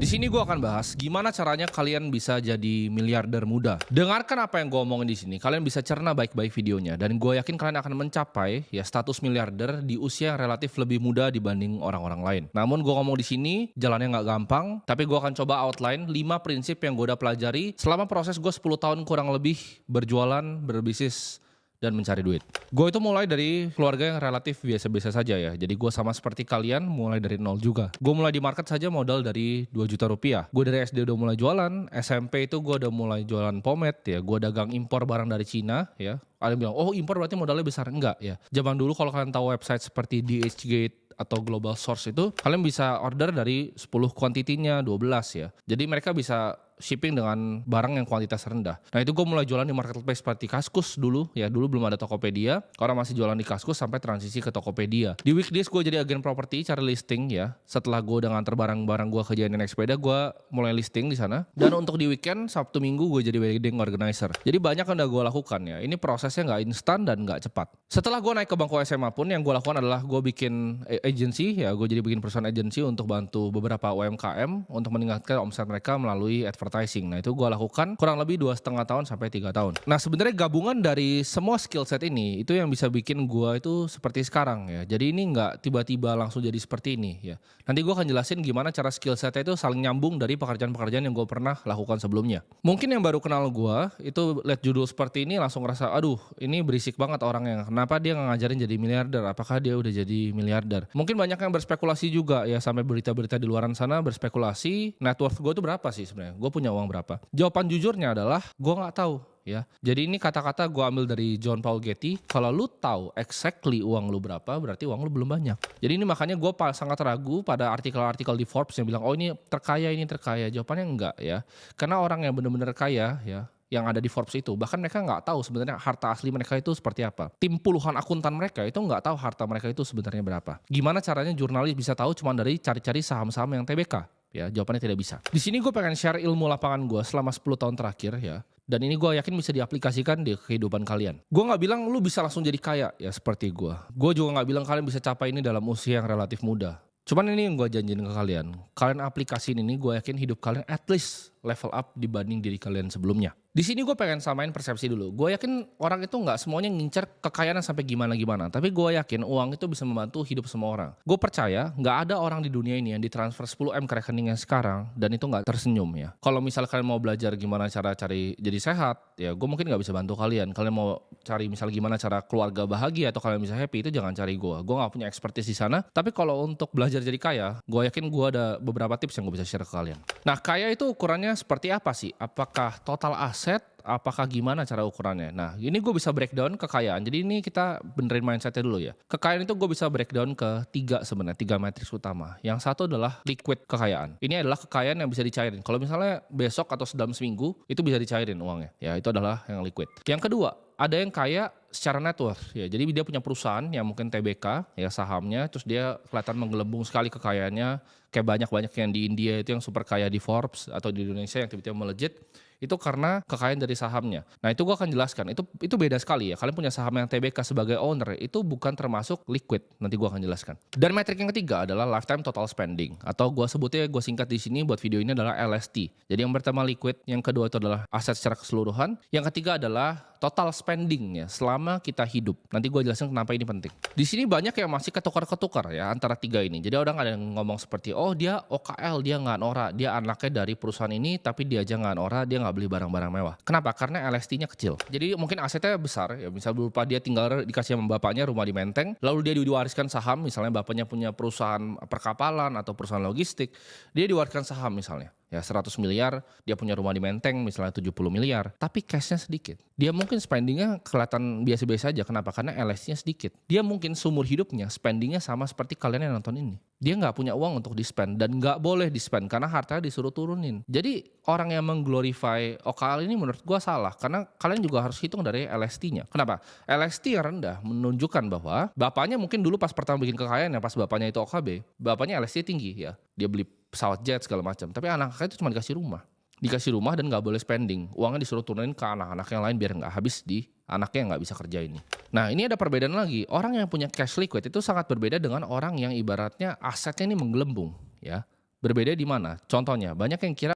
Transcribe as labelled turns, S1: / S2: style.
S1: Di sini gue akan bahas gimana caranya kalian bisa jadi miliarder muda. Dengarkan apa yang gue omongin di sini. Kalian bisa cerna baik-baik videonya dan gue yakin kalian akan mencapai ya status miliarder di usia yang relatif lebih muda dibanding orang-orang lain. Namun gue ngomong di sini jalannya nggak gampang, tapi gue akan coba outline 5 prinsip yang gue udah pelajari selama proses gue 10 tahun kurang lebih berjualan, berbisnis dan mencari duit. Gue itu mulai dari keluarga yang relatif biasa-biasa saja ya. Jadi gue sama seperti kalian mulai dari nol juga. Gue mulai di market saja modal dari 2 juta rupiah. Gue dari SD udah mulai jualan, SMP itu gue udah mulai jualan pomade ya. Gue dagang impor barang dari Cina ya. Ada yang bilang, oh impor berarti modalnya besar. Enggak ya. Zaman dulu kalau kalian tahu website seperti DHgate atau Global Source itu, kalian bisa order dari 10 kuantitinya 12 ya. Jadi mereka bisa shipping dengan barang yang kuantitas rendah. Nah itu gue mulai jualan di marketplace seperti Kaskus dulu ya. Dulu belum ada Tokopedia. Orang masih jualan di Kaskus sampai transisi ke Tokopedia. Di weekdays gue jadi agen properti, cari listing ya. Setelah gue udah nganter barang-barang gue ke Jaya Nenek Sepeda, gue mulai listing di sana. Dan untuk di weekend, Sabtu Minggu gue jadi wedding organizer. Jadi banyak yang udah gue lakukan ya. Ini prosesnya nggak instan dan nggak cepat. Setelah gue naik ke bangku SMA pun, yang gue lakukan adalah gue bikin agency ya. Gue jadi bikin perusahaan agency untuk bantu beberapa UMKM untuk meningkatkan omset mereka melalui advertising. Nah itu gue lakukan kurang lebih 2,5 tahun sampai 3 tahun. Nah sebenarnya gabungan dari semua skill set ini itu yang bisa bikin gue itu seperti sekarang ya. Jadi ini nggak tiba-tiba langsung jadi seperti ini ya. Nanti gue akan jelasin gimana cara skill setnya itu saling nyambung dari pekerjaan-pekerjaan yang gue pernah lakukan sebelumnya. Mungkin yang baru kenal gue itu lihat judul seperti ini langsung ngerasa aduh ini berisik banget orang yang kenapa dia nggak ngajarin jadi miliarder, apakah dia udah jadi miliarder. Mungkin banyak yang berspekulasi juga ya, sampai berita-berita di luaran sana berspekulasi net worth gue itu berapa sih sebenarnya, gue punya uang berapa. Jawaban jujurnya adalah gue nggak tahu ya. Jadi ini kata-kata gue ambil dari John Paul Getty. Kalau lu tahu exactly uang lu berapa, berarti uang lu belum banyak. Jadi ini makanya gue sangat ragu pada artikel-artikel di Forbes yang bilang oh ini terkaya, ini terkaya. Jawabannya enggak ya. Karena orang yang benar-benar kaya ya, yang ada di Forbes itu, bahkan mereka nggak tahu sebenarnya harta asli mereka itu seperti apa. Tim puluhan akuntan mereka itu nggak tahu harta mereka itu sebenarnya berapa. Gimana caranya jurnalis bisa tahu cuma dari cari-cari saham-saham yang TBK? Ya, jawabannya tidak bisa. Di sini gue pengen share ilmu lapangan gue selama 10 tahun terakhir ya. Dan ini gue yakin bisa diaplikasikan di kehidupan kalian. Gue gak bilang lu bisa langsung jadi kaya ya seperti gue. Gue juga gak bilang kalian bisa capai ini dalam usia yang relatif muda. Cuman ini yang gue janjiin ke kalian. Kalian aplikasiin ini, gue yakin hidup kalian at least level up dibanding diri kalian sebelumnya. Di sini gue pengen samain persepsi dulu. Gue yakin orang itu nggak semuanya ngincer kekayaan sampai gimana-gimana. Tapi gue yakin uang itu bisa membantu hidup semua orang. Gue percaya nggak ada orang di dunia ini yang ditransfer 10M ke rekeningnya sekarang dan itu nggak tersenyum ya. Kalau misal kalian mau belajar gimana cara cari jadi sehat, ya gue mungkin nggak bisa bantu kalian. Kalian mau cari misal gimana cara keluarga bahagia atau kalian bisa happy, itu jangan cari gue. Gue nggak punya expertise di sana. Tapi kalau untuk belajar jadi kaya, gue yakin gue ada beberapa tips yang gue bisa share ke kalian. Nah kaya itu ukurannya seperti apa sih? Apakah total aset? Apakah gimana cara ukurannya? Nah ini gue bisa breakdown kekayaan. Jadi ini kita benerin mindsetnya dulu ya. Kekayaan itu gue bisa breakdown ke 3 sebenarnya, 3 matriks utama. Yang satu adalah liquid kekayaan. Ini adalah kekayaan yang bisa dicairin. Kalau misalnya besok atau dalam seminggu itu bisa dicairin uangnya. Ya itu adalah yang liquid. Yang kedua, ada yang kaya secara net worth ya. Jadi dia punya perusahaan yang mungkin TBK ya sahamnya, terus dia kelihatan menggelembung sekali kekayaannya, kayak banyak-banyak yang di India itu yang super kaya di Forbes atau di Indonesia yang tiba-tiba melejit. Itu karena kekayaan dari sahamnya. Nah itu gue akan jelaskan, itu beda sekali ya. Kalian punya saham yang TBK sebagai owner, itu bukan termasuk liquid. Nanti gue akan jelaskan. Dan metrik yang ketiga adalah lifetime total spending. Atau gue sebutnya, gue singkat di sini buat video ini adalah LST. Jadi yang pertama liquid, yang kedua itu adalah aset secara keseluruhan. Yang ketiga adalah total spending ya selama kita hidup. Nanti gue jelasin kenapa ini penting. Di sini banyak yang masih ketukar-ketukar ya antara 3 ini. Jadi orang ada yang ngomong seperti, oh dia OKL, dia nggak nora, dia anaknya dari perusahaan ini tapi dia aja nggak nora, dia nggak beli barang-barang mewah. Kenapa? Karena LST-nya kecil. Jadi mungkin asetnya besar ya, misal berupa dia tinggal dikasih sama bapaknya rumah di Menteng, lalu dia diwariskan saham, misalnya bapaknya punya perusahaan perkapalan atau perusahaan logistik, dia diwariskan saham misalnya. Ya 100 miliar, dia punya rumah di Menteng misalnya 70 miliar, tapi cashnya sedikit. Dia mungkin spendingnya kelihatan biasa-biasa aja. Kenapa? Karena LST-nya sedikit. Dia mungkin seumur hidupnya spendingnya sama seperti kalian yang nonton ini. Dia nggak punya uang untuk di-spend dan nggak boleh di-spend karena hartanya disuruh turunin. Jadi orang yang mengglorify OKL ini menurut gua salah, karena kalian juga harus hitung dari LST-nya. Kenapa? LST yang rendah menunjukkan bahwa bapaknya mungkin dulu pas pertama bikin kekayaan ya, pas bapaknya itu OKB, bapaknya LST tinggi ya. Dia beli pesawat jet segala macam, tapi anak-anaknya itu cuma dikasih rumah dan nggak boleh spending, uangnya disuruh turunin ke anak-anak yang lain biar nggak habis di anaknya yang nggak bisa kerja ini. Nah ini ada perbedaan lagi, orang yang punya cash liquid itu sangat berbeda dengan orang yang ibaratnya asetnya ini menggelembung ya. Berbeda di mana? Contohnya, banyak yang kira